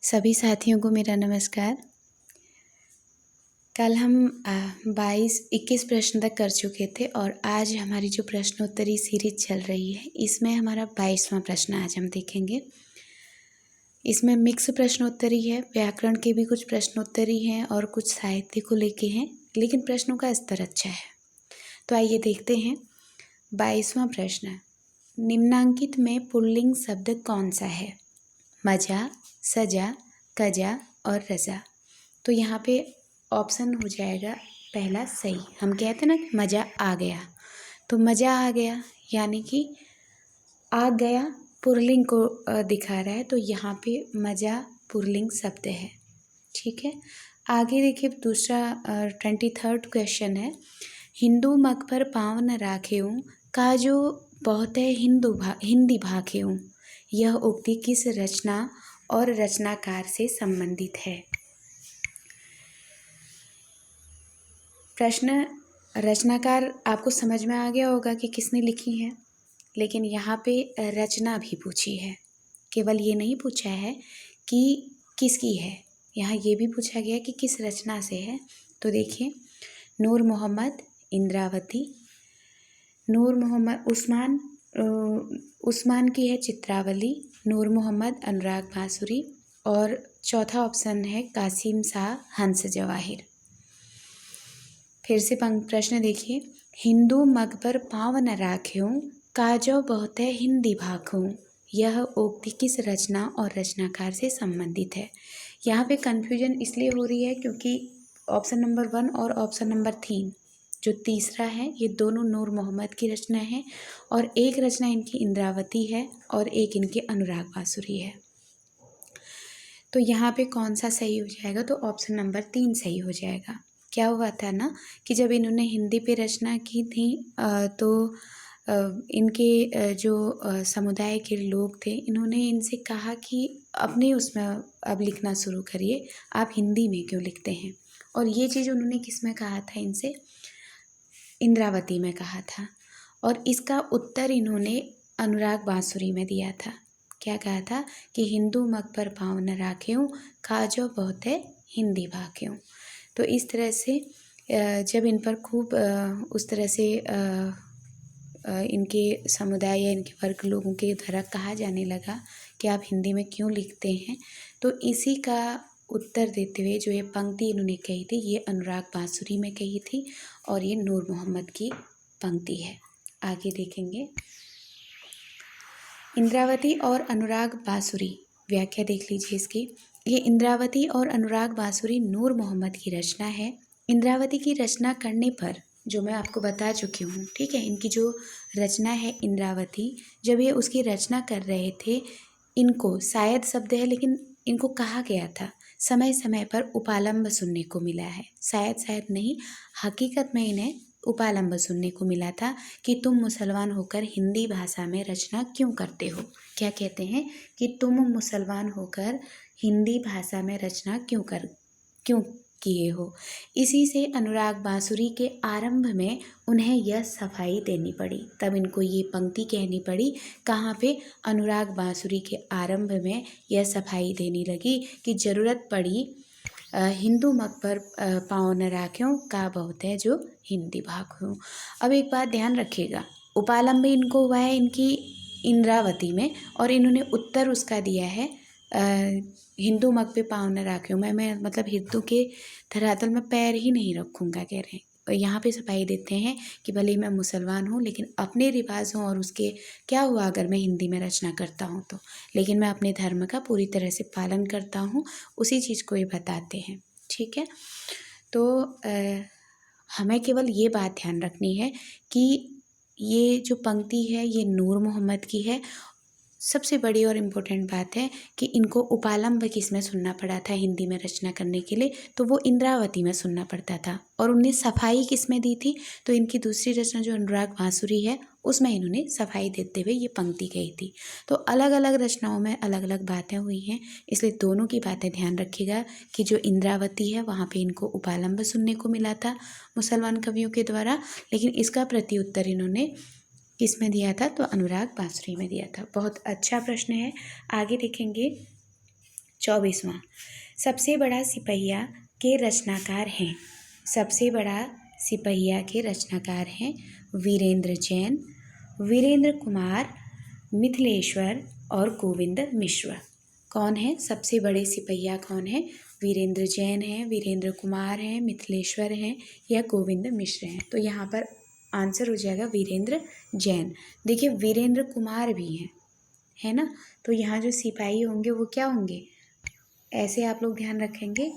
सभी साथियों को मेरा नमस्कार। कल हम 21 प्रश्न तक कर चुके थे और आज हमारी जो प्रश्नोत्तरी सीरीज चल रही है इसमें हमारा 22वां प्रश्न आज हम देखेंगे। इसमें मिक्स प्रश्नोत्तरी है, व्याकरण के भी कुछ प्रश्नोत्तरी हैं और कुछ साहित्य को लेके हैं, लेकिन प्रश्नों का स्तर अच्छा है। तो आइए देखते हैं 22वां प्रश्न। निम्नांकित में पुल्लिंग शब्द कौन सा है? मजा, सजा, कजा और रजा। तो यहाँ पे ऑप्शन हो जाएगा पहला सही। हम कहते ना कि मज़ा आ गया, तो मज़ा आ गया यानी कि आ गया पुल्लिंग को दिखा रहा है, तो यहाँ पे मज़ा पुल्लिंग शब्द है। ठीक है, आगे देखिए दूसरा 23rd क्वेश्चन है। हिंदू मग पर पाँव न राखेऊं, काजो बहुत है हिंदी भाखेऊं। यह उक्ति किस रचना और रचनाकार से संबंधित है? प्रश्न रचनाकार आपको समझ में आ गया होगा कि किसने लिखी है, लेकिन यहाँ पे रचना भी पूछी है। केवल ये नहीं पूछा है कि किसकी है, यहाँ ये भी पूछा गया कि किस रचना से है। तो देखिए, नूर मोहम्मद, इंद्रावती, नूर मोहम्मद उस्मान की है चित्रावली, नूर मोहम्मद अनुराग बांसुरी और चौथा ऑप्शन है कासिम शाह हंस जवाहिर। फिर से प्रश्न देखिए। हिंदू मग पर पाँव न राखेऊं, काजो बहुत है हिंदी भाखूं। यह उक्ति किस रचना और रचनाकार से संबंधित है? यहाँ पे कन्फ्यूजन इसलिए हो रही है क्योंकि ऑप्शन नंबर 1 और ऑप्शन नंबर 3 जो तीसरा है ये दोनों नूर मोहम्मद की रचना है और एक रचना इनकी इंद्रावती है और एक इनके अनुराग बांसुरी है। तो यहाँ पे कौन सा सही हो जाएगा? तो ऑप्शन नंबर 3 सही हो जाएगा। क्या हुआ था ना कि जब इन्होंने हिंदी पे रचना की थी तो इनके जो समुदाय के लोग थे, इन्होंने इनसे कहा कि अपने उसमें अब लिखना शुरू करिए, आप हिंदी में क्यों लिखते हैं? और ये चीज़ उन्होंने किस में कहा था इनसे? इंद्रावती में कहा था। और इसका उत्तर इन्होंने अनुराग बांसुरी में दिया था। क्या कहा था कि हिंदू मग पर पाँव न राखेऊं, काजो बहुत है हिंदी भाखेऊं। तो इस तरह से जब इन पर खूब उस तरह से इनके समुदाय या इनके वर्ग लोगों के द्वारा कहा जाने लगा कि आप हिंदी में क्यों लिखते हैं, तो इसी का उत्तर देते हुए जो ये पंक्ति इन्होंने कही थी ये अनुराग बांसुरी में कही थी और ये नूर मोहम्मद की पंक्ति है। आगे देखेंगे। इंद्रावती और अनुराग बांसुरी, व्याख्या देख लीजिए इसकी। ये इंद्रावती और अनुराग बांसुरी नूर मोहम्मद की रचना है। इंद्रावती की रचना करने पर जो मैं आपको बता चुकी हूँ, ठीक है, इनकी जो रचना है इंद्रावती, जब ये उसकी रचना कर रहे थे, इनको शायद शब्द है लेकिन इनको कहा गया था समय समय पर उपालंब सुनने को मिला है। शायद नहीं, हकीकत में इन्हें उपालंब सुनने को मिला था कि तुम मुसलमान होकर हिंदी भाषा में रचना क्यों करते हो। क्या कहते हैं कि तुम मुसलमान होकर हिंदी भाषा में रचना क्यों किए हो। इसी से अनुराग बांसुरी के आरंभ में उन्हें यह सफाई देनी पड़ी, तब इनको ये पंक्ति कहनी पड़ी। कहाँ पे? अनुराग बांसुरी के आरंभ में यह सफाई देनी लगी कि ज़रूरत पड़ी हिंदू मग पर पाँव न राखें, का बहुत है जो हिंदी भाखूं। अब एक बात ध्यान रखिएगा, उपालंब इनको हुआ है इनकी इंद्रावती में और इन्होंने उत्तर उसका दिया है हिंदू मग पे पाँव न राखें। मैं मतलब हिंदू के धरातल में पैर ही नहीं रखूँगा कह रहे हैं। और यहाँ पे सफाई देते हैं कि भले ही मैं मुसलमान हूँ लेकिन अपने रिवाजों और उसके क्या हुआ अगर मैं हिंदी में रचना करता हूँ तो, लेकिन मैं अपने धर्म का पूरी तरह से पालन करता हूँ, उसी चीज़ को ये बताते हैं। ठीक है, तो हमें केवल ये बात ध्यान रखनी है कि ये जो पंक्ति है ये नूर मोहम्मद की है। सबसे बड़ी और इम्पोर्टेंट बात है कि इनको उपालंब किस में सुनना पड़ा था हिंदी में रचना करने के लिए, तो वो इंद्रावती में सुनना पड़ता था। और उन्हें सफाई किस में दी थी? तो इनकी दूसरी रचना जो अनुराग बांसुरी है उसमें इन्होंने सफाई देते हुए ये पंक्ति कही थी। तो अलग अलग रचनाओं में अलग अलग बातें हुई हैं, इसलिए दोनों की बातें ध्यान रखिएगा कि जो इंद्रावती है वहाँ पर इनको उपालंब सुनने को मिला था मुसलमान कवियों के द्वारा, लेकिन इसका प्रत्युत्तर इन्होंने किस में दिया था? तो अनुराग बांसुरी में दिया था। बहुत अच्छा प्रश्न है। आगे देखेंगे 24वां, सबसे बड़ा सिपहिया के रचनाकार हैं। सबसे बड़ा सिपहिया के रचनाकार हैं वीरेंद्र जैन, वीरेंद्र कुमार, मिथिलेश्वर और गोविंद मिश्र। कौन है सबसे बड़े सिपहिया? कौन है? वीरेंद्र जैन हैं, वीरेंद्र कुमार हैं, मिथिलेश्वर हैं या गोविंद मिश्र हैं। तो यहाँ पर आंसर हो जाएगा वीरेंद्र जैन। देखिए वीरेंद्र कुमार भी हैं, है ना। तो यहाँ जो सिपाही होंगे वो क्या होंगे, ऐसे आप लोग ध्यान रखेंगे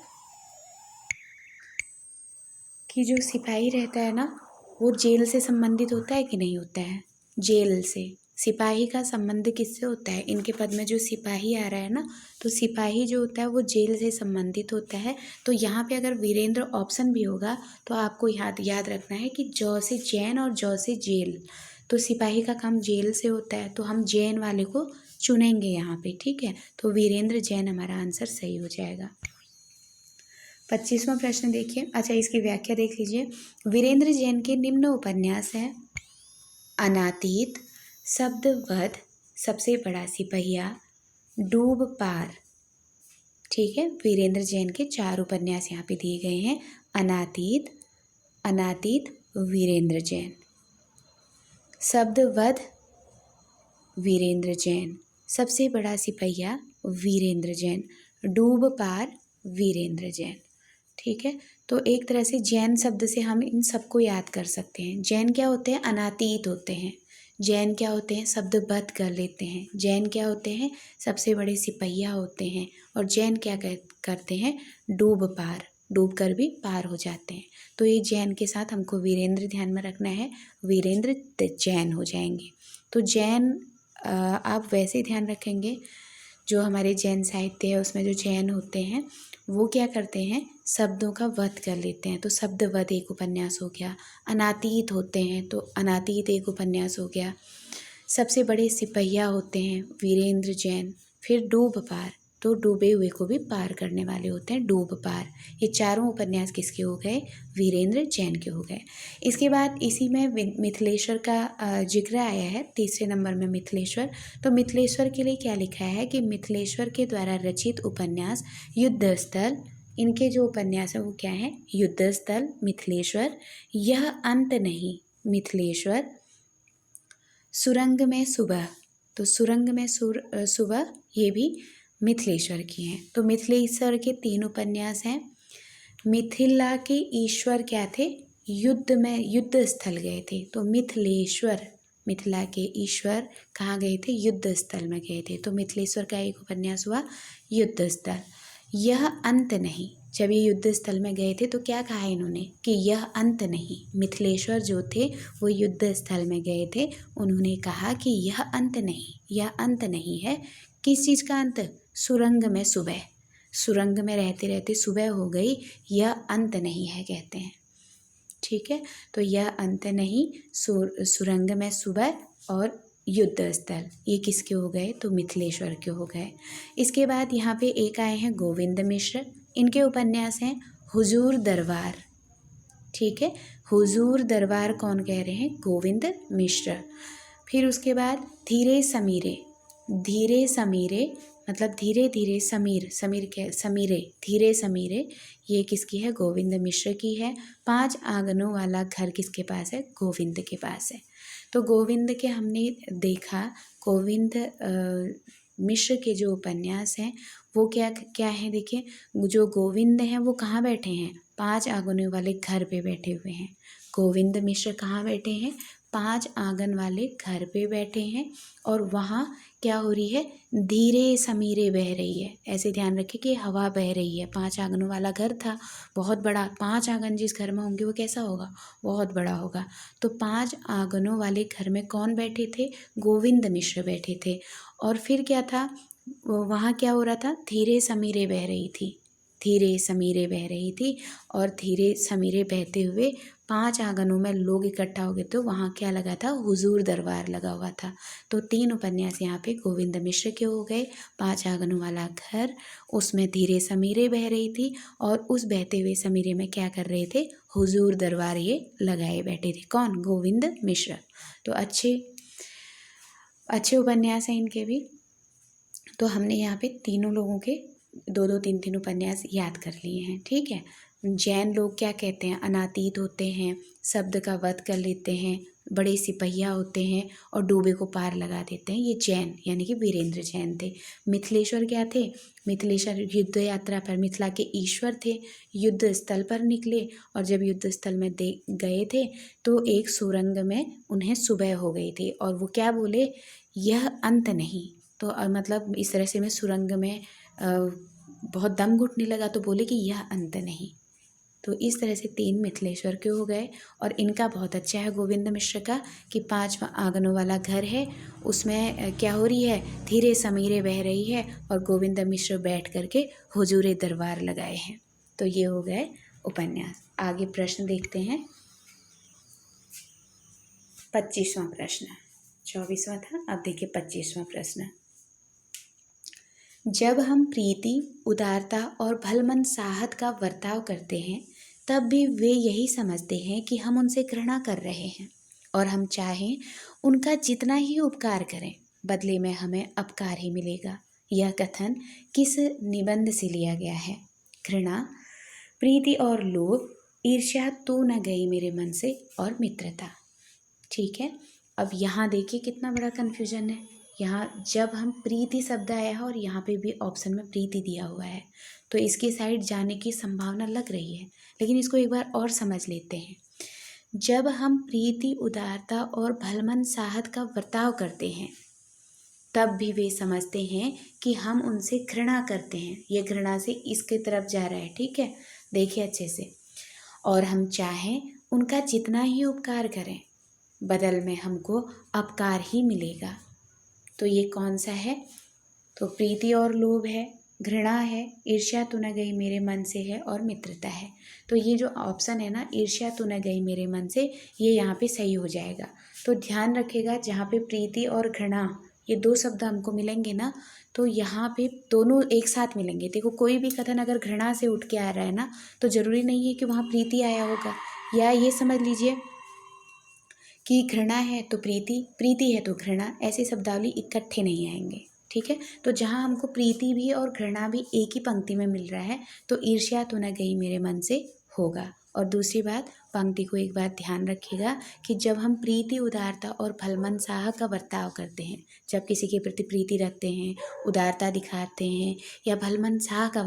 कि जो सिपाही रहता है ना वो जेल से संबंधित होता है कि नहीं होता है? जेल से सिपाही का संबंध किससे होता है? इनके पद में जो सिपाही आ रहा है ना, तो सिपाही जो होता है वो जेल से संबंधित होता है। तो यहाँ पे अगर वीरेंद्र ऑप्शन भी होगा तो आपको याद रखना है कि जौ से जैन और जौ से जेल, तो सिपाही का काम जेल से होता है, तो हम जैन वाले को चुनेंगे यहाँ पे, ठीक है। तो वीरेंद्र जैन हमारा आंसर सही हो जाएगा। 25वां प्रश्न देखिए, अच्छा इसकी व्याख्या देख लीजिए। वीरेंद्र जैन के निम्न उपन्यास हैं अनातीत, शब्दवध, सबसे बड़ा सिपहिया, डूब पार। ठीक है, वीरेंद्र जैन के 4 उपन्यास यहाँ पे दिए गए हैं। अनातीत, अनातीत वीरेंद्र जैन, शब्दवध वीरेंद्र जैन, सबसे बड़ा सिपहिया वीरेंद्र जैन, डूब पार वीरेंद्र जैन। ठीक है, तो एक तरह से जैन शब्द से हम इन सबको याद कर सकते हैं। जैन क्या होते हैं? अनातीत होते हैं। जैन क्या होते हैं? शब्दबद्ध कर लेते हैं। जैन क्या होते हैं? सबसे बड़े सिपहिया होते हैं। और जैन क्या करते हैं? डूब पार, डूब कर भी पार हो जाते हैं। तो ये जैन के साथ हमको वीरेंद्र ध्यान में रखना है, वीरेंद्र जैन हो जाएंगे। तो जैन आप वैसे ध्यान रखेंगे, जो हमारे जैन साहित्य है उसमें जो जैन होते हैं वो क्या करते हैं? शब्दों का वध कर लेते हैं। तो शब्दवध एक उपन्यास हो गया। अनातीत होते हैं तो अनातीत एक उपन्यास हो गया। सबसे बड़े सिपहिया होते हैं वीरेंद्र जैन। फिर डूब पार, तो डूबे हुए को भी पार करने वाले होते हैं, डूब पार। ये चारों उपन्यास किसके हो गए? वीरेंद्र जैन के हो गए। इसके बाद इसी में मिथिलेश्वर का जिक्र आया है, तीसरे नंबर में मिथिलेश्वर। तो मिथिलेश्वर के लिए क्या लिखा है कि मिथिलेश्वर के द्वारा रचित उपन्यास युद्ध स्थल, इनके जो उपन्यास है वो क्या है? युद्ध स्थल, मिथिलेश्वर, यह अंत नहीं, मिथिलेश्वर, सुरंग में सुबह, तो सुरंग में सुबह ये भी मिथिलेश्वर की हैं। तो मिथिलेश्वर के 3 उपन्यास हैं। मिथिला के ईश्वर क्या थे? युद्ध में, युद्ध स्थल गए थे। तो मिथिलेश्वर, मिथिला के ईश्वर कहाँ गए थे? युद्ध स्थल में गए थे। तो मिथिलेश्वर का एक उपन्यास हुआ युद्ध स्थल। यह अंत नहीं, जब ये युद्ध स्थल में गए थे तो क्या कहा इन्होंने कि यह अंत नहीं। मिथिलेश्वर जो थे वो युद्ध स्थल में गए थे, उन्होंने कहा कि यह अंत नहीं, यह अंत नहीं है। किस चीज़ का अंत? सुरंग में सुबह, सुरंग में रहते रहते सुबह हो गई, यह अंत नहीं है कहते हैं। ठीक है, तो यह अंत नहीं, सुरंग में सुबह और युद्ध स्थल, ये किसके हो गए? तो मिथिलेश्वर के हो गए। इसके बाद यहाँ पे एक आए हैं गोविंद मिश्र, इनके उपन्यास हैं हुजूर दरबार। ठीक है, हुजूर दरबार कौन कह रहे हैं? गोविंद मिश्र। फिर उसके बाद धीरे समीरे, धीरे समीरे मतलब धीरे धीरे समीर, समीर के समीरे, धीरे समीरे, ये किसकी है? गोविंद मिश्र की है। 5 आंगनों वाला घर किसके पास है? गोविंद के पास है। तो गोविंद के हमने देखा, गोविंद मिश्र के जो उपन्यास हैं वो क्या क्या है? देखिए, जो गोविंद हैं वो कहाँ बैठे हैं? 5 आंगनों वाले घर पे बैठे हुए हैं। गोविंद मिश्र कहाँ बैठे हैं? 5 आंगन वाले घर पे बैठे हैं और वहाँ क्या हो रही है? धीरे समीरे बह रही है। ऐसे ध्यान रखिए कि हवा बह रही है। 5 आंगनों वाला घर था, बहुत बड़ा। 5 आंगन जिस घर में होंगे वो कैसा होगा? बहुत बड़ा होगा। तो 5 आंगनों वाले घर में कौन बैठे थे? गोविंद मिश्र बैठे थे। और फिर क्या था? वहाँ क्या हो रहा था? धीरे समीरे बह रही थी, धीरे समीरे बह रही थी। और धीरे समीरे बहते हुए 5 आंगनों में लोग इकट्ठा हो गए, तो वहाँ क्या लगा था? हुजूर दरबार लगा हुआ था। तो 3 उपन्यास यहाँ पे गोविंद मिश्र के हो गए। 5 आंगनों वाला घर, उसमें धीरे समीरे बह रही थी और उस बहते हुए समीरे में क्या कर रहे थे? हुजूर दरबार ये लगाए बैठे थे। कौन? गोविंद मिश्र। तो अच्छे अच्छे उपन्यास हैं इनके भी। तो हमने यहाँ पे तीनों लोगों के दो दो तीन तीन उपन्यास याद कर लिए हैं, ठीक है। जैन लोग क्या कहते हैं, अनातीत होते हैं, शब्द का वध कर लेते हैं, बड़े सिपहिया होते हैं और डूबे को पार लगा देते हैं, ये जैन यानी कि वीरेंद्र जैन थे। मिथिलेश्वर क्या थे, मिथिलेश्वर युद्ध यात्रा पर मिथिला के ईश्वर थे, युद्ध स्थल पर निकले और जब युद्ध स्थल में गए थे तो एक सुरंग में उन्हें सुबह हो गई थी और वो क्या बोले, यह अंत नहीं। तो मतलब इस तरह से मैं सुरंग में बहुत दम घुटने लगा तो बोले कि यह अंत नहीं। तो इस तरह से 3 मिथिलेश्वर के हो गए। और इनका बहुत अच्छा है गोविंद मिश्र का कि 5 आंगनों वाला घर है, उसमें क्या हो रही है, धीरे समीरे बह रही है और गोविंद मिश्र बैठ करके हुजूरे दरबार लगाए हैं। तो ये हो गए उपन्यास। आगे प्रश्न देखते हैं। 25वां प्रश्न, 24वां था, अब देखिए 25वां प्रश्न। जब हम प्रीति, उदारता और भलमन साहत का बर्ताव करते हैं तब भी वे यही समझते हैं कि हम उनसे घृणा कर रहे हैं और हम चाहें उनका जितना ही उपकार करें बदले में हमें अपकार ही मिलेगा। यह कथन किस निबंध से लिया गया है? घृणा, प्रीति और लोभ, ईर्ष्या तो न गई मेरे मन से और मित्रता। ठीक है, अब यहाँ देखिए कितना बड़ा कन्फ्यूजन है। यहाँ जब हम प्रीति शब्द आया है और यहाँ पे भी ऑप्शन में प्रीति दिया हुआ है तो इसकी साइड जाने की संभावना लग रही है, लेकिन इसको एक बार और समझ लेते हैं। जब हम प्रीति, उदारता और भलमन साहत का बर्ताव करते हैं तब भी वे समझते हैं कि हम उनसे घृणा करते हैं। ये घृणा से इसके तरफ जा रहा है, ठीक है, देखिए अच्छे से। और हम चाहें उनका जितना ही उपकार करें बदल में हमको अपकार ही मिलेगा। तो ये कौन सा है? तो प्रीति और लोभ है, घृणा है, ईर्ष्या तो न गई मेरे मन से है और मित्रता है। तो ये जो ऑप्शन है ना, ईर्ष्या तो न गई मेरे मन से, ये यहाँ पे सही हो जाएगा। तो ध्यान रखिएगा जहाँ पे प्रीति और घृणा ये 2 शब्द हमको मिलेंगे ना तो यहाँ पे दोनों एक साथ मिलेंगे। देखो कोई भी कथन अगर घृणा से उठ के आ रहा है ना तो ज़रूरी नहीं है कि वहाँ प्रीति आया होगा, या ये समझ लीजिए कि घृणा है तो प्रीति, प्रीति है तो घृणा, ऐसे शब्दावली इकट्ठे नहीं आएंगे, ठीक है। तो जहाँ हमको प्रीति भी और घृणा भी एक ही पंक्ति में मिल रहा है तो ईर्ष्या तो न गई मेरे मन से होगा। और दूसरी बात, पंक्ति को एक बात ध्यान रखिएगा कि जब हम प्रीति, उदारता और भलमन साह का बर्ताव करते हैं, जब किसी के प्रति प्रीति रखते हैं, उदारता दिखाते हैं या भलमन साह का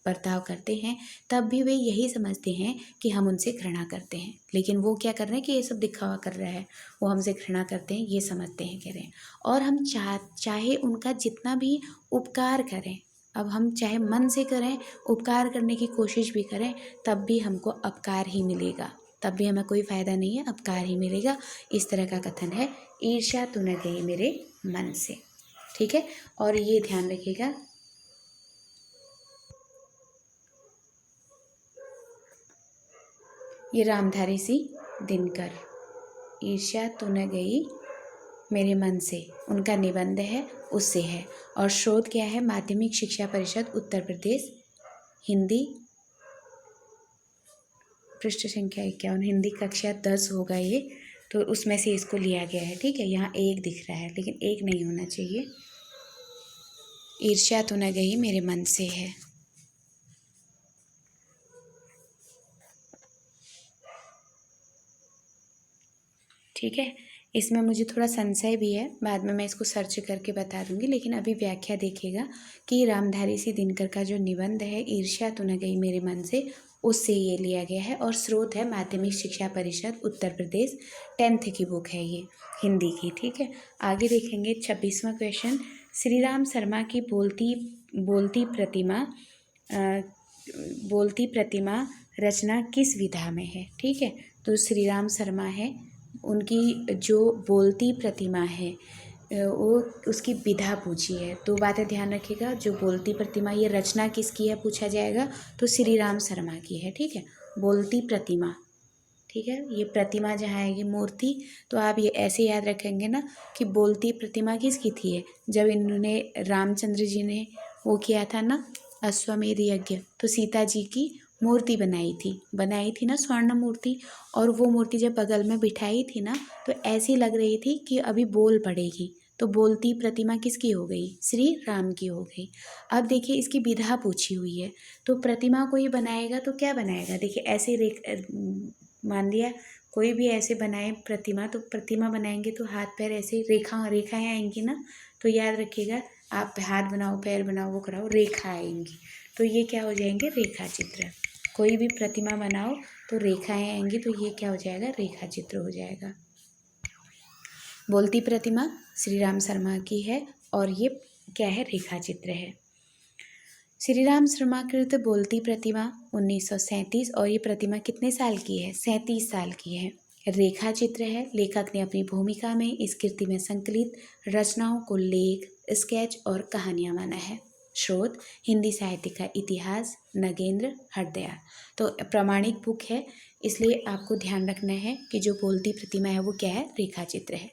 बर्ताव करते हैं तब भी वे यही समझते हैं कि हम उनसे घृणा करते हैं। लेकिन वो क्या कर रहे हैं कि ये सब दिखावा कर रहा है, वो हमसे घृणा करते हैं ये समझते हैं, कह रहे हैं। और हम चाहे उनका जितना भी उपकार करें, अब हम चाहे मन से करें, उपकार करने की कोशिश भी करें तब भी हमको अपकार ही मिलेगा, तब भी हमें कोई फ़ायदा नहीं है, अपकार ही मिलेगा। इस तरह का कथन है, ईर्ष्या तो न गई मेरे मन से, ठीक है। और ये ध्यान रखिएगा, ये रामधारी सिंह दिनकर, ईर्ष्या तो न गई मेरे मन से, उनका निबंध है, उससे है। और स्रोत क्या है? माध्यमिक शिक्षा परिषद उत्तर प्रदेश, हिंदी, पृष्ठ संख्या 51, हिंदी कक्षा 10 होगा ये, तो उसमें से इसको लिया गया है, ठीक है। यहाँ 1 दिख रहा है लेकिन 1 नहीं होना चाहिए। ईर्ष्या तो न गई मेरे मन से है। ठीक है, इसमें मुझे थोड़ा संशय भी है, बाद में मैं इसको सर्च करके बता दूंगी, लेकिन अभी व्याख्या देखिएगा कि रामधारी सिंह दिनकर का जो निबंध है ईर्ष्या तो न गई मेरे मन से, उससे ये लिया गया है। और स्रोत है माध्यमिक शिक्षा परिषद उत्तर प्रदेश, 10th की बुक है ये, हिंदी की, ठीक है। आगे देखेंगे 26वां क्वेश्चन, श्री राम शर्मा की बोलती प्रतिमा रचना किस विधा में है? ठीक है, तो श्री राम शर्मा है, उनकी जो बोलती प्रतिमा है वो उसकी विधा पूछी है। 2 बातें ध्यान रखिएगा, जो बोलती प्रतिमा ये रचना किसकी है पूछा जाएगा तो श्री राम शर्मा की है, ठीक है। बोलती प्रतिमा, ठीक है, ये प्रतिमा जहाँ आएगी मूर्ति, तो आप ये ऐसे याद रखेंगे ना कि बोलती प्रतिमा किसकी थी है, जब इन्होंने रामचंद्र जी ने वो किया था ना अश्वमेध यज्ञ, तो सीता जी की मूर्ति बनाई थी ना स्वर्ण मूर्ति, और वो मूर्ति जब बगल में बिठाई थी ना तो ऐसी लग रही थी कि अभी बोल पड़ेगी, तो बोलती प्रतिमा किसकी हो गई? श्री राम की हो गई। अब देखिए इसकी विधा पूछी हुई है, तो प्रतिमा को ही बनाएगा तो क्या बनाएगा? देखिए ऐसे मान लिया कोई भी ऐसे बनाए प्रतिमा, तो प्रतिमा बनाएंगे तो हाथ पैर ऐसे रेखाएं आएंगी ना। तो याद रखिएगा, आप हाथ बनाओ, पैर बनाओ, वो कराओ, रेखा आएंगी, तो ये क्या हो जाएंगे? रेखा चित्र। कोई भी प्रतिमा बनाओ तो रेखाएं आएंगी, तो ये क्या हो जाएगा? रेखा चित्र हो जाएगा। बोलती प्रतिमा श्री राम शर्मा की है और ये क्या है? रेखा चित्र है। श्री राम शर्माकृत बोलती प्रतिमा 1937, और ये प्रतिमा कितने साल की है? 37 साल की है। रेखा चित्र है। लेखक ने अपनी भूमिका में इस कृति में संकलित रचनाओं को लेख, स्केच और कहानियां माना है। स्रोत हिंदी साहित्य का इतिहास, नगेंद्र हरदयाल। तो प्रमाणिक बुक है, इसलिए आपको ध्यान रखना है कि जो बोलती प्रतिमा है वो क्या है? रेखा चित्र है।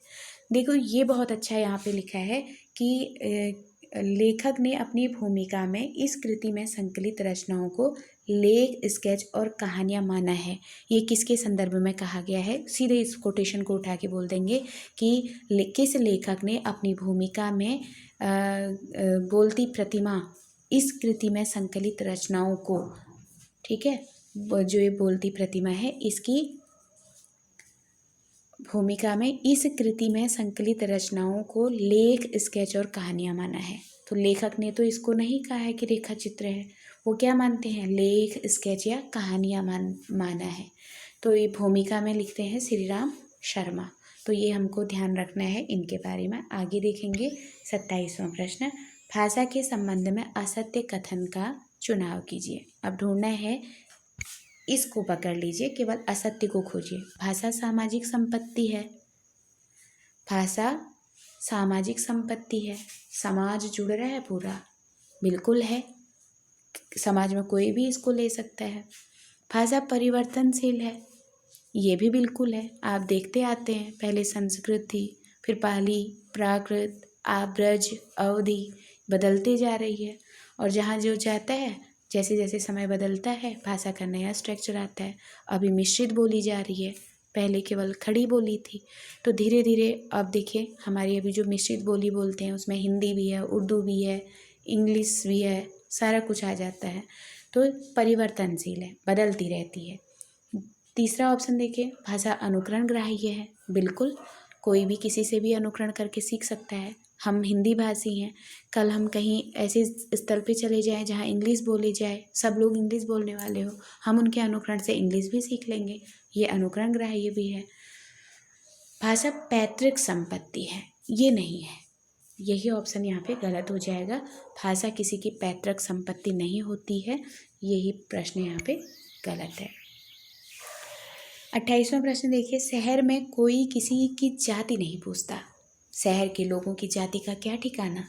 देखो ये बहुत अच्छा यहाँ पे लिखा है कि लेखक ने अपनी भूमिका में इस कृति में संकलित रचनाओं को लेख, स्केच और कहानियां माना है। ये किसके संदर्भ में कहा गया है? सीधे इस कोटेशन को उठा के बोल देंगे कि किस लेखक ने अपनी भूमिका में बोलती प्रतिमा इस कृति में संकलित रचनाओं को, ठीक है, जो ये बोलती प्रतिमा है इसकी भूमिका में इस कृति में संकलित रचनाओं को लेख, स्केच और कहानियां माना है। तो लेखक ने तो इसको नहीं कहा है कि रेखा चित्र है, वो क्या मानते हैं? लेख, स्केच या कहानियां माना है। तो ये भूमिका में लिखते हैं श्री राम शर्मा। तो ये हमको ध्यान रखना है इनके बारे में। आगे देखेंगे 27वां प्रश्न, भाषा के संबंध में असत्य कथन का चुनाव कीजिए। अब ढूंढना है, इसको पकड़ लीजिए, केवल असत्य को खोजिए। भाषा सामाजिक संपत्ति है। भाषा सामाजिक संपत्ति है। समाज जुड़ रहा है पूरा, बिल्कुल है। समाज में कोई भी इसको ले सकता है। भाषा परिवर्तनशील है, ये भी बिल्कुल है। आप देखते आते हैं, पहले संस्कृत थी, फिर पाली, प्राकृत, ब्रज, अवधि, बदलते जा रही है। और जहाँ जो जाता है, जैसे जैसे समय बदलता है, भाषा का नया स्ट्रक्चर आता है। अभी मिश्रित बोली जा रही है, पहले केवल खड़ी बोली थी। तो धीरे धीरे अब देखिए हमारी अभी जो मिश्रित बोली बोलते हैं उसमें हिंदी भी है, उर्दू भी है, इंग्लिश भी है, सारा कुछ आ जाता है। तो परिवर्तनशील है, बदलती रहती है। तीसरा ऑप्शन देखिए, भाषा अनुकरण ग्राह्य है। बिल्कुल, कोई भी किसी से भी अनुकरण करके सीख सकता है। हम हिंदी भाषी हैं, कल हम कहीं ऐसे स्थल पे चले जाएं जहाँ इंग्लिश बोली जाए, सब लोग इंग्लिश बोलने वाले हो, हम उनके अनुकरण से इंग्लिश भी सीख लेंगे, ये अनुकरण ग्राह्य भी है। भाषा पैतृक संपत्ति है, ये नहीं है, यही ऑप्शन यहाँ पे गलत हो जाएगा। भाषा किसी की पैतृक संपत्ति नहीं होती है, यही प्रश्न यहाँ पे गलत है। 28वां प्रश्न देखिए, शहर में कोई किसी की जाति नहीं पूछता। शहर के लोगों की जाति का क्या ठिकाना,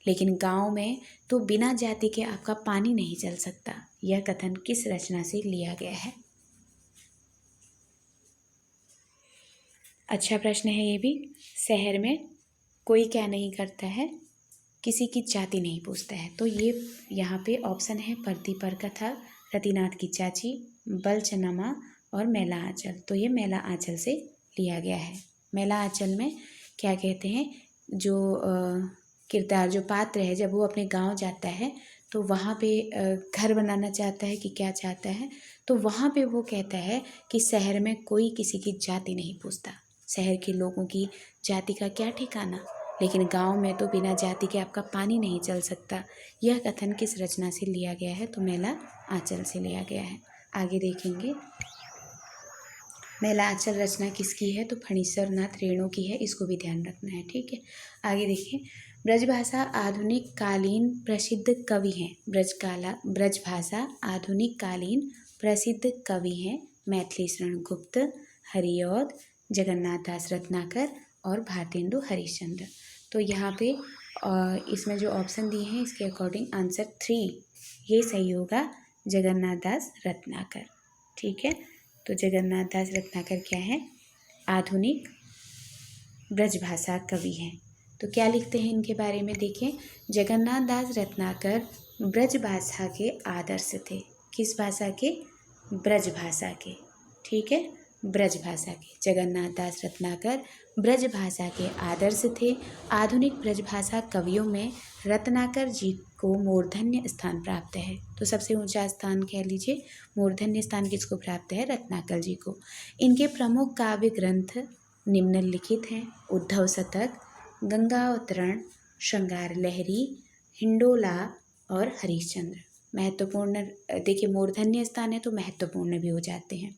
लेकिन गांव में तो बिना जाति के आपका पानी नहीं चल सकता। यह कथन किस रचना से लिया गया है? अच्छा प्रश्न है ये भी। शहर में कोई क्या नहीं करता है? किसी की जाति नहीं पूछता है। तो ये यहाँ पे ऑप्शन है परतीपर कथा, रतिनाथ की चाची, बलचनमा और मैला आंचल। तो ये मैला आंचल से लिया गया है। मैला आंचल में क्या कहते हैं, जो किरदार, जो पात्र है, जब वो अपने गांव जाता है तो वहाँ पे घर बनाना चाहता है कि क्या चाहता है, तो वहाँ पे वो कहता है कि शहर में कोई किसी की जाति नहीं पूछता। शहर के लोगों की जाति का क्या ठिकाना, लेकिन गांव में तो बिना जाति के आपका पानी नहीं चल सकता। यह कथन किस रचना से लिया गया है? तो मैला आंचल से लिया गया है। आगे देखेंगे, मैला आंचल रचना किसकी है? तो फणीश्वर नाथ रेणु की है, इसको भी ध्यान रखना है, ठीक है। आगे देखिए, ब्रजभाषा आधुनिक कालीन प्रसिद्ध कवि हैं। ब्रजभाषा आधुनिक कालीन प्रसिद्ध कवि हैं मैथिली शरण गुप्त, हरिऔध, जगन्नाथ दास रत्नाकर और भारतेंदु हरिश्चंद्र। तो यहाँ पे इसमें जो ऑप्शन दिए हैं इसके अकॉर्डिंग आंसर 3 ये सही होगा, जगन्नाथ दास रत्नाकर, ठीक है। तो जगन्नाथ दास रत्नाकर क्या है? आधुनिक ब्रजभाषा कवि हैं। तो क्या लिखते हैं इनके बारे में देखें, जगन्नाथ दास रत्नाकर ब्रजभाषा के आदर्श थे। किस भाषा के? ब्रजभाषा के, ठीक है। ब्रजभाषा के। जगन्नाथ दास रत्नाकर ब्रजभाषा के आदर्श थे। आधुनिक ब्रजभाषा कवियों में रत्नाकर जी को मूर्धन्य स्थान प्राप्त है। तो सबसे ऊंचा स्थान कह लीजिए, मूर्धन्य स्थान किसको प्राप्त है? रत्नाकर जी को। इनके प्रमुख काव्य ग्रंथ निम्नलिखित हैं: उद्धव शतक, गंगावतरण, श्रृंगार लहरी, हिंडोला और हरिश्चंद्र। महत्वपूर्ण, देखिए मूर्धन्य स्थान है तो महत्वपूर्ण भी हो जाते हैं।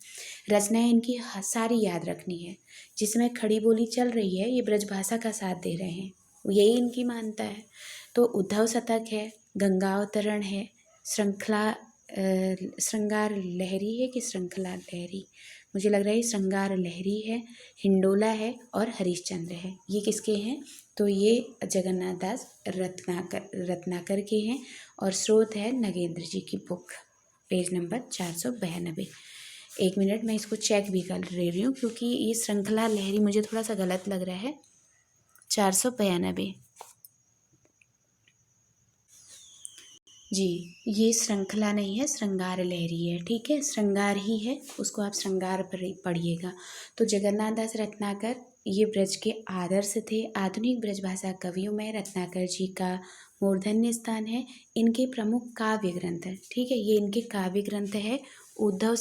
रचनाएं इनकी सारी याद रखनी है। जिसमें खड़ी बोली चल रही है ये ब्रजभाषा का साथ दे रहे हैं, यही इनकी मानता है। तो उद्धव शतक है, गंगावतरण है, श्रृंगार लहरी है कि श्रृंखला लहरी, मुझे लग रहा है श्रृंगार लहरी है, हिंडोला है और हरिश्चंद्र है। ये किसके हैं? तो ये जगन्नाथ दास रत्नाकर के हैं और स्रोत है नगेंद्र जी की बुक, पेज नंबर 492। एक मिनट, मैं इसको चेक भी कर रही हूँ क्योंकि ये श्रृंखला लहरी मुझे थोड़ा सा गलत लग रहा है। 492 जी, ये श्रृंखला नहीं है, श्रृंगार लहरी है। ठीक है, श्रृंगार ही है, उसको आप श्रृंगार पर पढ़िएगा। तो जगन्नाथ दास रत्नाकर ये ब्रज के आदर्श थे। आधुनिक ब्रजभाषा कवियों में रत्नाकर जी का मूर्धन्य स्थान है। इनके प्रमुख काव्य ग्रंथ है, ठीक है, ये इनके काव्य ग्रंथ है। उद्धव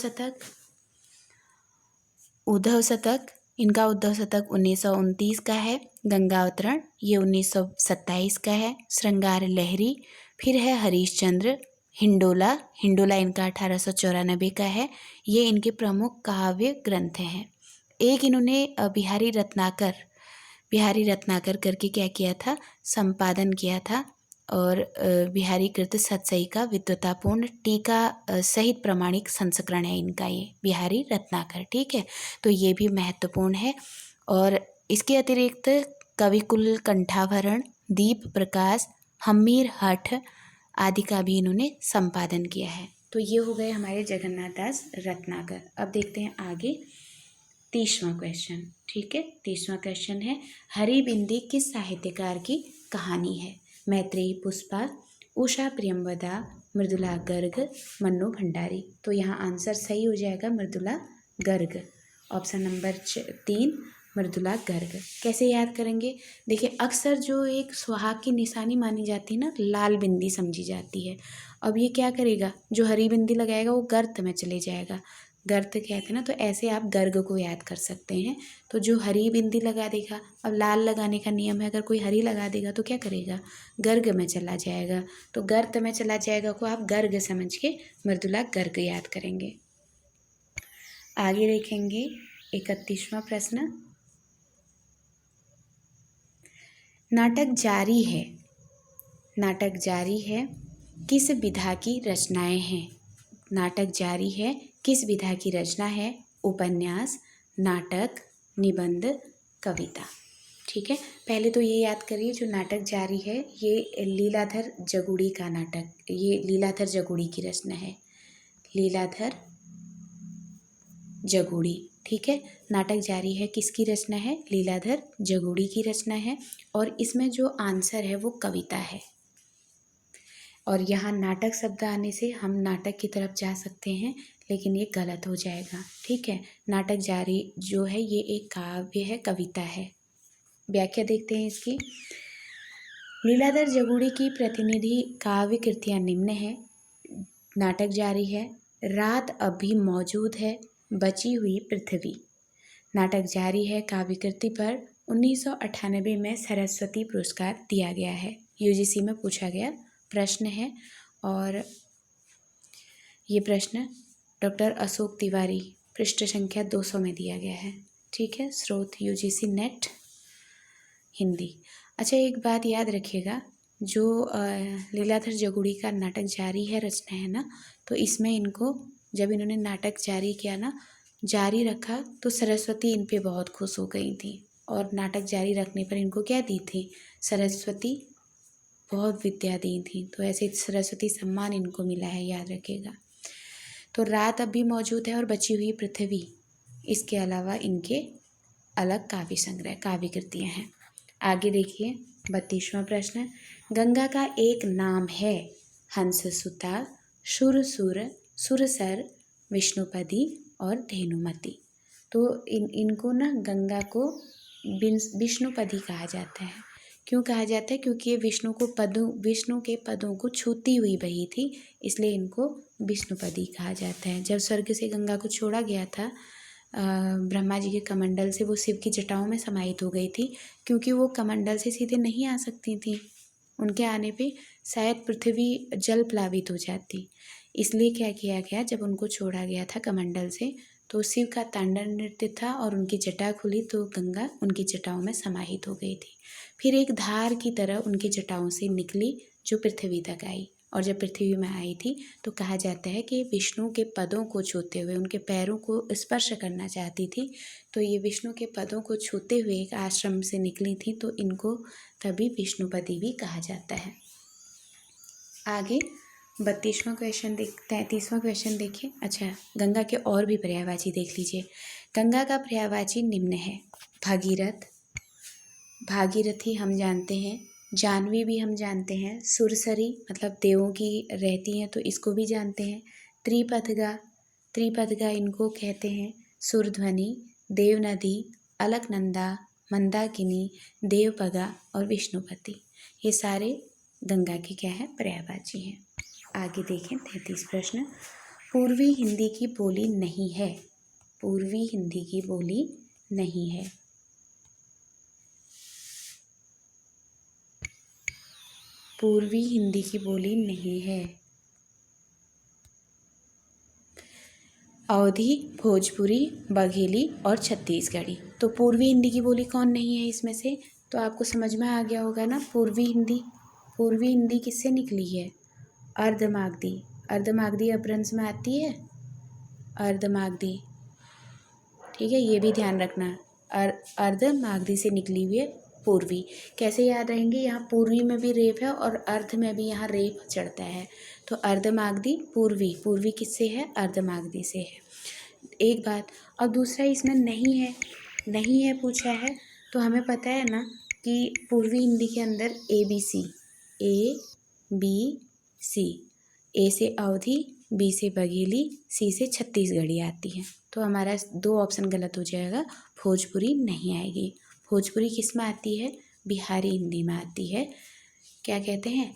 शतक इनका उद्धव शतक 1929 का है। गंगावतरण ये 1927 का है। श्रृंगार लहरी, फिर है हरिश्चंद्र, हिंडोला इनका 1894 का है। ये इनके प्रमुख काव्य ग्रंथ हैं। एक इन्होंने बिहारी रत्नाकर करके क्या किया था? संपादन किया था और बिहारी कृत सतसई का विद्वतापूर्ण टीका सहित प्रमाणिक संस्करण है इनका, ये बिहारी रत्नाकर। ठीक है, तो ये भी महत्वपूर्ण है। और इसके अतिरिक्त कविकुल कंठाभरण, दीप प्रकाश, हम्मीर हठ आदि का भी इन्होंने संपादन किया है। तो ये हो गए हमारे जगन्नाथ दास रत्नाकर। अब देखते हैं आगे 30वां क्वेश्चन। ठीक है, 30वां क्वेश्चन है, हरिबिंदी किस साहित्यकार की कहानी है? मैत्रेयी पुष्पा, उषा प्रियंवदा, मृदुला गर्ग, मन्नू भंडारी। तो यहाँ आंसर सही हो जाएगा मृदुला गर्ग, ऑप्शन नंबर 3 मृदुला गर्ग। कैसे याद करेंगे? देखिए अक्सर जो एक सुहाग की निशानी मानी जाती है ना, लाल बिंदी समझी जाती है। अब ये क्या करेगा? जो हरी बिंदी लगाएगा वो गर्त में चले जाएगा, गर्त कहते हैं ना, तो ऐसे आप गर्ग को याद कर सकते हैं। तो जो हरी बिंदी लगा देगा, अब लाल लगाने का नियम है, अगर कोई हरी लगा देगा तो क्या करेगा? गर्ग में चला जाएगा। तो गर्त में चला जाएगा को आप गर्ग समझ के मृदुला गर्ग याद करेंगे। आगे देखेंगे 31वां प्रश्न। नाटक जारी है किस विधा की रचनाएं हैं? नाटक जारी है किस विधा की रचना है? उपन्यास, नाटक, निबंध, कविता। ठीक है, पहले तो ये याद करिए जो नाटक जारी है ये लीलाधर जगुड़ी का नाटक, ये लीलाधर जगुड़ी की रचना है, लीलाधर जगुड़ी। ठीक है, नाटक जारी है किसकी रचना है? लीलाधर जगुड़ी की रचना है। और इसमें जो आंसर है वो कविता है। और यहाँ नाटक शब्द आने से हम नाटक की तरफ जा सकते हैं, लेकिन ये गलत हो जाएगा। ठीक है, नाटक जारी जो है ये एक काव्य है, कविता है। व्याख्या देखते हैं इसकी। लीलाधर जगुड़ी की प्रतिनिधि काव्य कृतियाँ निम्न है। नाटक जारी है, रात अब भी मौजूद है, बची हुई पृथ्वी। नाटक जारी है काव्य कृति पर 1998 में सरस्वती पुरस्कार दिया गया है। यूजीसी में पूछा गया प्रश्न है और ये प्रश्न डॉक्टर अशोक तिवारी, पृष्ठ संख्या 200 में दिया गया है। ठीक है, स्रोत यूजीसी नेट हिंदी। अच्छा, एक बात याद रखिएगा, जो लीलाधर जगुड़ी का नाटक जारी है रचना है ना, तो इसमें इनको जब इन्होंने नाटक जारी किया ना, जारी रखा तो सरस्वती इन पे बहुत खुश हो गई थी और नाटक जारी रखने पर इनको क्या दी थी? सरस्वती बहुत विद्या दी थी। तो ऐसे सरस्वती सम्मान इनको मिला है, याद रखिएगा। तो रात अब भी मौजूद है और बची हुई पृथ्वी, इसके अलावा इनके अलग काव्य संग्रह, काव्य कृतियाँ हैं। आगे देखिए 32वां प्रश्न। गंगा का एक नाम है हंससुता, सुरसुर, सुरसर, विष्णुपदी और धेनुमती। तो इनको ना गंगा को विष्णुपदी कहा जाता है। क्यों कहा जाता है? क्योंकि ये विष्णु के पदों को छूती हुई बही थी, इसलिए इनको विष्णुपदी कहा जाता है। जब स्वर्ग से गंगा को छोड़ा गया था ब्रह्मा जी के कमंडल से, वो शिव की जटाओं में समाहित हो गई थी, क्योंकि वो कमंडल से सीधे नहीं आ सकती थी। उनके आने पे शायद पृथ्वी जल प्लावित हो जाती, इसलिए क्या किया गया, जब उनको छोड़ा गया था कमंडल से, तो शिव का तांडव नृत्य था और उनकी जटा खुली तो गंगा उनकी जटाओं में समाहित हो गई थी। फिर एक धार की तरह उनकी जटाओं से निकली जो पृथ्वी तक आई, और जब पृथ्वी में आई थी तो कहा जाता है कि विष्णु के पदों को छूते हुए, उनके पैरों को स्पर्श करना चाहती थी, तो ये विष्णु के पदों को छूते हुए एक आश्रम से निकली थी, तो इनको तभी विष्णुपदी भी कहा जाता है। आगे 32वां क्वेश्चन 33वां क्वेश्चन देखिए। अच्छा, गंगा के और भी पर्यायवाची देख लीजिए। गंगा का पर्यायवाची निम्न है। भगीरथ, भागीरथी हम जानते हैं, जानवी भी हम जानते हैं, सुरसरी मतलब देवों की रहती हैं तो इसको भी जानते हैं, त्रिपथगा इनको कहते हैं, सुरध्वनि, देवनदी, अलकनंदा, मंदाकिनी, देवपगा और विष्णुपति, ये सारे गंगा के क्या है, पर्यायवाची हैं। आगे देखें 33 प्रश्न। पूर्वी हिंदी की बोली नहीं है। पूर्वी हिंदी की बोली नहीं है। पूर्वी हिंदी की बोली नहीं है। अवधी, भोजपुरी, बघेली और छत्तीसगढ़ी। तो पूर्वी हिंदी की बोली कौन नहीं है इसमें से? तो आपको समझ में आ गया होगा ना। पूर्वी हिंदी किससे निकली है? अर्धमागधी। अर्धमागधी अपभ्रंश में आती है, अर्धमागधी, ठीक है, ये भी ध्यान रखना। अर्धमागधी से निकली हुई है पूर्वी। कैसे याद रहेंगे? यहाँ पूर्वी में भी रेप है और अर्ध में भी यहाँ रेप चढ़ता है, तो अर्धमागधी पूर्वी। पूर्वी किससे है? अर्धमागधी से है। एक बात। और दूसरा इसमें नहीं है पूछा है, तो हमें पता है ना कि पूर्वी हिंदी के अंदर ABC, ABC, ए से अवधी, बी से बघेली, सी से छत्तीसगढ़ी आती है, तो हमारा 2 ऑप्शन गलत हो जाएगा। भोजपुरी नहीं आएगी। भोजपुरी किस में आती है? बिहारी हिंदी में आती है। क्या कहते हैं?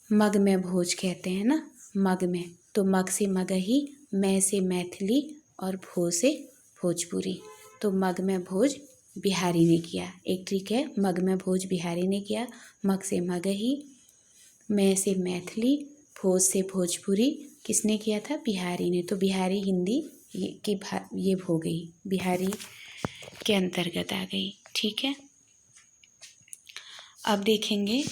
मग में भोज कहते हैं ना, मग में। तो मग से मगही, मैं से मैथिली और भो से भोजपुरी। तो मग में भोज बिहारी ने किया। एक ट्रिक है, मग में भोज बिहारी ने किया, मग से मगही, मैं से मैथिली, भोज से भोजपुरी किसने किया था? बिहारी ने। तो बिहारी हिंदी ये हो गई, बिहारी के अंतर्गत आ गई, ठीक है। अब देखेंगे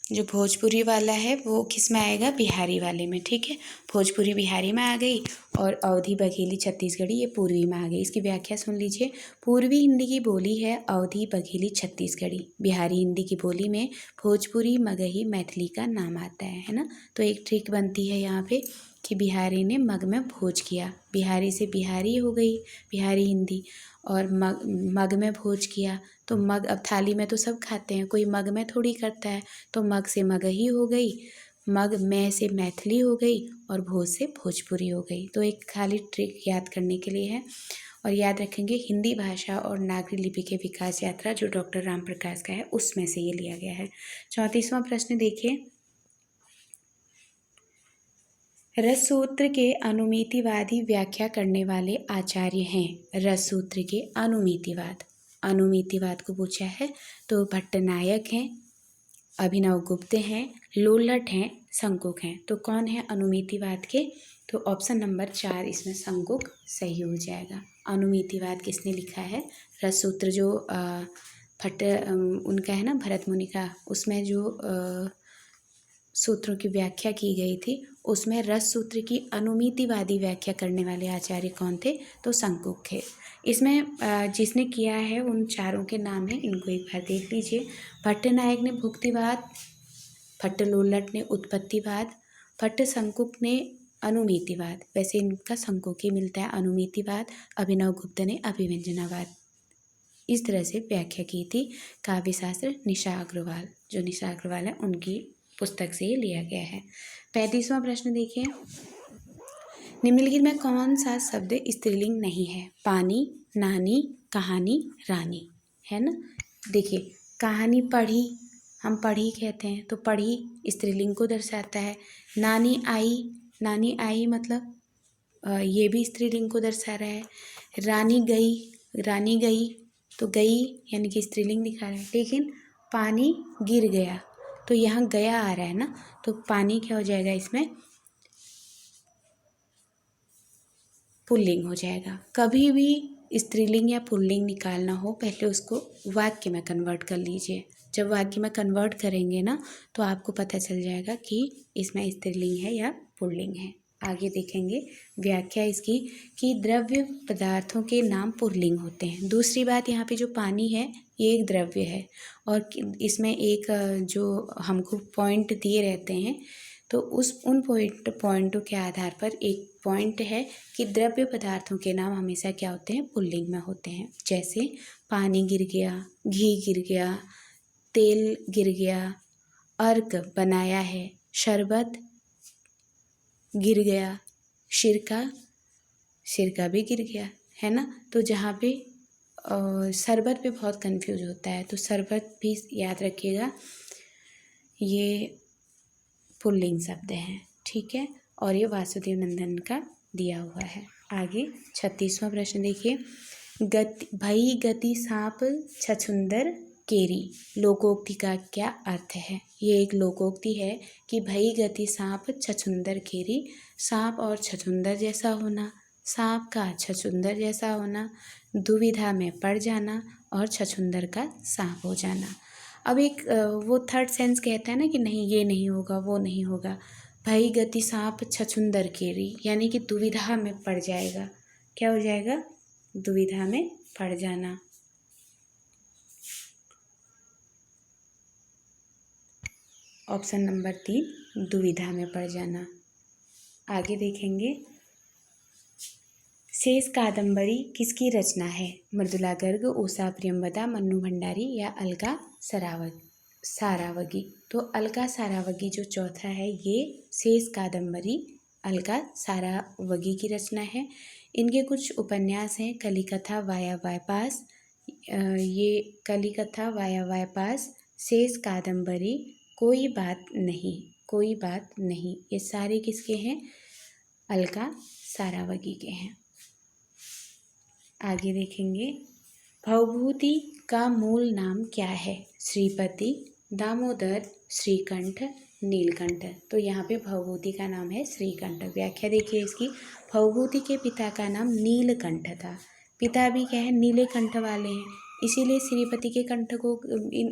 जो भोजपुरी वाला है वो किस में आएगा? बिहारी वाले में, ठीक है। भोजपुरी बिहारी में आ गई और अवधी, बघेली, छत्तीसगढ़ी ये पूर्वी में आ गई। इसकी व्याख्या सुन लीजिए। पूर्वी हिंदी की बोली है अवधी, बघेली, छत्तीसगढ़ी। बिहारी हिंदी की बोली में भोजपुरी, मगही, मैथिली का नाम आता है ना। तो एक ट्रिक बनती है यहाँ पे कि बिहारी ने मग में भोज किया, बिहारी से बिहारी हो गई बिहारी हिंदी, और मग में भोज किया तो मग, अब थाली में तो सब खाते हैं, कोई मग में थोड़ी करता है, तो मग से मगही हो गई, मग में से मैथिली हो गई और भोज से भोजपुरी हो गई। तो एक खाली ट्रिक याद करने के लिए है। और याद रखेंगे हिंदी भाषा और नागरी लिपि के विकास यात्रा जो डॉक्टर राम प्रकाश का है उसमें से ये लिया गया है। 34वां प्रश्न देखिए। रससूत्र के अनुमितिवादी व्याख्या करने वाले आचार्य हैं। रससूत्र के अनुमितिवाद को पूछा है तो भट्टनायक हैं, अभिनव गुप्त हैं, लोलट हैं, शंकुक हैं। तो कौन है अनुमितिवाद के? तो ऑप्शन नंबर 4 इसमें शंकुक सही हो जाएगा। अनुमितिवाद किसने लिखा है? रससूत्र जो उनका है ना, भरत मुनि का, उसमें जो सूत्रों की व्याख्या की गई थी उसमें रस सूत्र की अनुमितिवादी व्याख्या करने वाले आचार्य कौन थे? तो शंकुक थे। इसमें जिसने किया है उन चारों के नाम हैं, इनको एक बार देख लीजिए। भट्टनायक ने भुक्तिवाद, भट्ट लोलट ने उत्पत्तिवाद, भट्ट शंकुक ने अनुमितिवाद। वैसे इनका शंकुक ही मिलता है अनुमितिवाद, अभिनव गुप्त ने अभिव्यंजनावाद। इस तरह से व्याख्या की थी काव्यशास्त्र निशा अग्रवाल, जो निशा अग्रवाल है उनकी पुस्तक से लिया गया है। 35वां प्रश्न देखिए, निम्नलिखित में कौन सा शब्द स्त्रीलिंग नहीं है? पानी, नानी, कहानी, रानी, है ना। देखिए, कहानी पढ़ी, हम पढ़ी कहते हैं, तो पढ़ी स्त्रीलिंग को दर्शाता है। नानी आई, नानी आई मतलब ये भी स्त्रीलिंग को दर्शा रहा है। रानी गई, रानी गई, तो गई यानी कि स्त्रीलिंग दिखा रहा है। लेकिन पानी गिर गया, तो यहाँ गया आ रहा है ना, तो पानी क्या हो जाएगा इसमें? पुल्लिंग हो जाएगा। कभी भी स्त्रीलिंग या पुल्लिंग निकालना हो, पहले उसको वाक्य में कन्वर्ट कर लीजिए। जब वाक्य में कन्वर्ट करेंगे ना, तो आपको पता चल जाएगा कि इसमें स्त्रीलिंग है या पुल्लिंग है। आगे देखेंगे व्याख्या इसकी कि द्रव्य पदार्थों के नाम पुल्लिंग होते हैं। दूसरी बात, यहाँ पे जो पानी है ये एक द्रव्य है, और इसमें एक जो हमको पॉइंट दिए रहते हैं, तो उन पॉइंटों के आधार पर एक पॉइंट है कि द्रव्य पदार्थों के नाम हमेशा क्या होते हैं? पुल्लिंग में होते हैं। जैसे पानी गिर गया, घी गिर गया, तेल गिर गया, अर्क बनाया है, शरबत गिर गया, सिरका भी गिर गया, है ना। तो जहाँ पे शरबत पे बहुत कंफ्यूज होता है, तो शरबत भी याद रखिएगा, ये पुल्लिंग शब्द हैं, ठीक है। और ये वासुदेव नंदन का दिया हुआ है। आगे 36वां प्रश्न देखिए, भई गति सांप छछुंदर केरी, लोकोक्ति का क्या अर्थ है? ये एक लोकोक्ति है कि भई गति सांप छछुंदर केरी, सांप और छछुंदर जैसा होना, सांप का छछुंदर जैसा होना, दुविधा में पड़ जाना और छछुंदर का सांप हो जाना। अब एक वो थर्ड सेंस कहता है ना कि नहीं ये नहीं होगा, वो नहीं होगा। भई गति सांप छछुंदर केरी, यानी कि दुविधा में पड़ जाएगा। क्या हो जाएगा? दुविधा में पड़ जाना। ऑप्शन नंबर 3, दुविधा में पड़ जाना। आगे देखेंगे, शेष कादंबरी किसकी रचना है? मृदुला गर्ग, उषा प्रियंवदा, मन्नू भंडारी या अलका सारावगी। तो अलका सारावगी जो चौथा है, ये शेष कादंबरी अलका सारावगी की रचना है। इनके कुछ उपन्यास हैं, कलिकथा वाया बाईपास, ये कलिकथा वाया बाईपास, शेष कादंबरी, कोई बात नहीं, कोई बात नहीं, ये सारे किसके हैं? अलका सारावगी के हैं। आगे देखेंगे, भवभूति का मूल नाम क्या है? श्रीपति, दामोदर, श्रीकंठ, नीलकंठ। तो यहाँ पे भवभूति का नाम है श्रीकंठ। व्याख्या देखिए इसकी, भवभूति के पिता का नाम नीलकंठ था, पिता भी क्या है? नीले कंठ वाले हैं, इसीलिए श्रीपति के कंठ को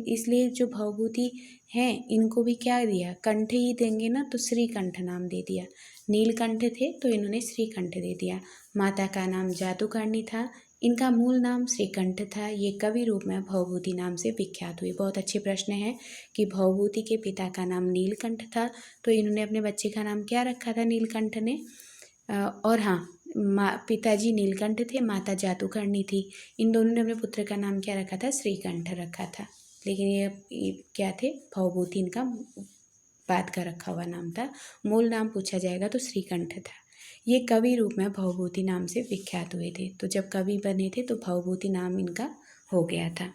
इसलिए जो भवभूति हैं इनको भी क्या दिया? कंठ ही देंगे ना, तो श्रीकंठ नाम दे दिया। नीलकंठ थे तो इन्होंने श्रीकंठ दे दिया। माता का नाम जादूकरणी था, इनका मूल नाम श्रीकंठ था। ये कवि रूप में भवभूति नाम से विख्यात हुए। बहुत अच्छे प्रश्न है कि भवभूति के पिता का नाम नीलकंठ था, तो इन्होंने अपने बच्चे का नाम क्या रखा था नीलकंठ ने? और हाँ, पिताजी नीलकंठ थे, माता जादूकरणी थी। इन दोनों ने अपने पुत्र का नाम क्या रखा था? श्रीकंठ रखा था। लेकिन ये क्या थे? भवभूति इनका बाद का रखा हुआ नाम था। मूल नाम पूछा जाएगा तो श्रीकंठ था। ये कवि रूप में भवभूति नाम से विख्यात हुए थे, तो जब कवि बने थे तो भवभूति नाम इनका हो गया था।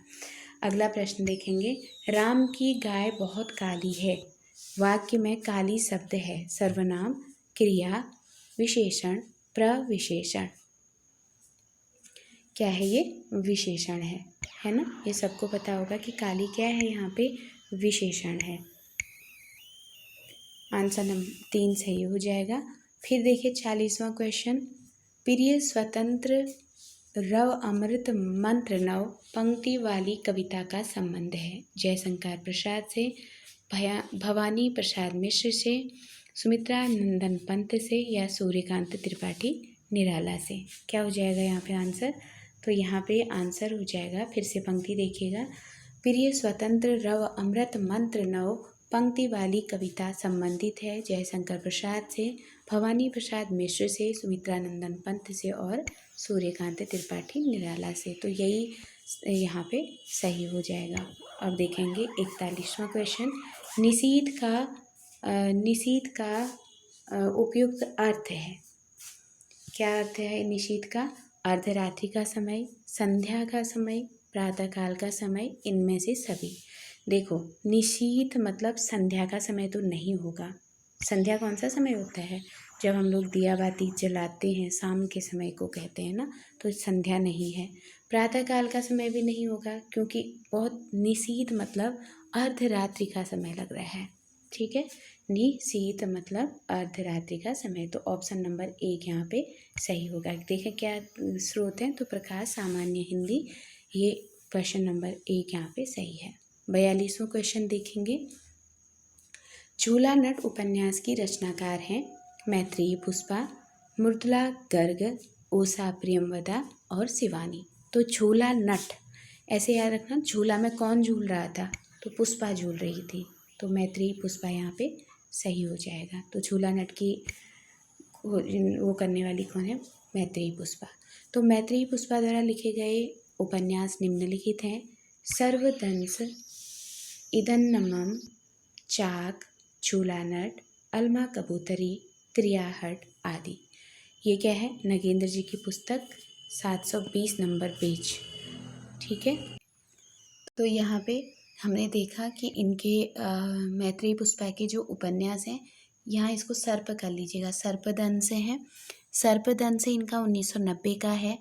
अगला प्रश्न देखेंगे, राम की गाय बहुत काली है, वाक्य में काली शब्द है, सर्वनाम, क्रिया, विशेषण, प्रविशेषण। क्या है ये? विशेषण है ना। ये सबको पता होगा कि काली क्या है, यहाँ पे विशेषण है। आंसर नंबर 3 सही हो जाएगा। फिर देखिए 40वां क्वेश्चन, प्रिय स्वतंत्र रव अमृत मंत्र नव पंक्ति वाली कविता का संबंध है? जयशंकर प्रसाद से, भवानी प्रसाद मिश्र से, सुमित्रा नंदन पंत से या सूर्यकांत त्रिपाठी निराला से। क्या हो जाएगा यहाँ पे आंसर? तो यहाँ पे आंसर हो जाएगा, फिर से पंक्ति देखिएगा, प्रिय स्वतंत्र रव अमृत मंत्र नव पंक्ति वाली कविता संबंधित है जयशंकर प्रसाद से, भवानी प्रसाद मिश्र से, सुमित्रा नंदन पंत से और सूर्यकांत त्रिपाठी निराला से। तो यही यहाँ पे सही हो जाएगा। अब देखेंगे 41वां क्वेश्चन। निशीथ का उपयुक्त अर्थ है। क्या अर्थ है निशीथ का? अर्धरात्रि का समय, संध्या का समय, प्रातःकाल का समय, इनमें से सभी। देखो, निशीथ मतलब संध्या का समय तो नहीं होगा। संध्या कौन सा समय होता है? जब हम लोग दिया बाती जलाते हैं, शाम के समय को कहते हैं ना, तो संध्या नहीं है। प्रातःकाल का समय भी नहीं होगा, क्योंकि बहुत निशीथ मतलब अर्धरात्रि का समय लग रहा है। ठीक है, निशीथ मतलब अर्धरात्रि का समय। तो ऑप्शन नंबर 1 यहाँ पे सही होगा। देखें क्या स्रोत हैं, तो प्रकाश सामान्य हिंदी। ये क्वेश्चन नंबर 1 यहाँ पे सही है। 42वां क्वेश्चन देखेंगे। झूला नट उपन्यास की रचनाकार हैं मैत्रेयी पुष्पा, मृदुला गर्ग, उषा प्रियमवदा और शिवानी। तो झूला नट ऐसे याद रखना, झूला में कौन झूल रहा था? तो पुष्पा झूल रही थी। तो मैत्रेयी पुष्पा यहाँ पे सही हो जाएगा। तो झूला नट की वो करने वाली कौन है? मैत्रेयी पुष्पा। तो मैत्रेयी पुष्पा द्वारा लिखे गए उपन्यास निम्नलिखित हैं। सर्वदंश, इदन्नमम, चाक, झूला नट, अलमा कबूतरी, त्रियाहट आदि। ये क्या है? नगेंद्र जी की पुस्तक, 720 नंबर पेज। ठीक है, तो यहाँ पे हमने देखा कि इनके मैत्रेयी पुष्पा के जो उपन्यास हैं, यहाँ इसको सर्प कर लीजिएगा, सर्पदंश हैं। सर्पदंश इनका 1990 का है।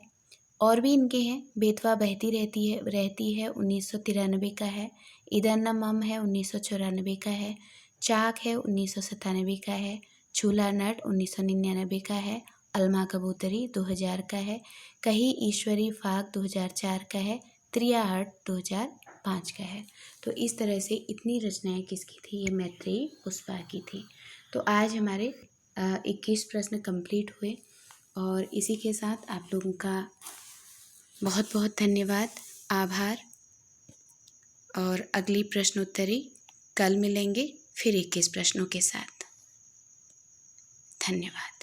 और भी इनके हैं, बेतवा बहती रहती है 1993 का है। इदन्नमम है 1994 का है। चाक है 1997 का है। झूला नट 1999 का है। अलमा कबूतरी 2000 का है। कही ईश्वरी फाग 2004 का है। त्रियाहट 2005 का है। तो इस तरह से इतनी रचनाएं किसकी थी? ये मैत्रेयी पुष्पा की थी। तो आज हमारे 21 प्रश्न कंप्लीट हुए, और इसी के साथ आप लोगों का बहुत बहुत धन्यवाद, आभार। और अगली प्रश्नोत्तरी कल मिलेंगे फिर 21 प्रश्नों के साथ। धन्यवाद।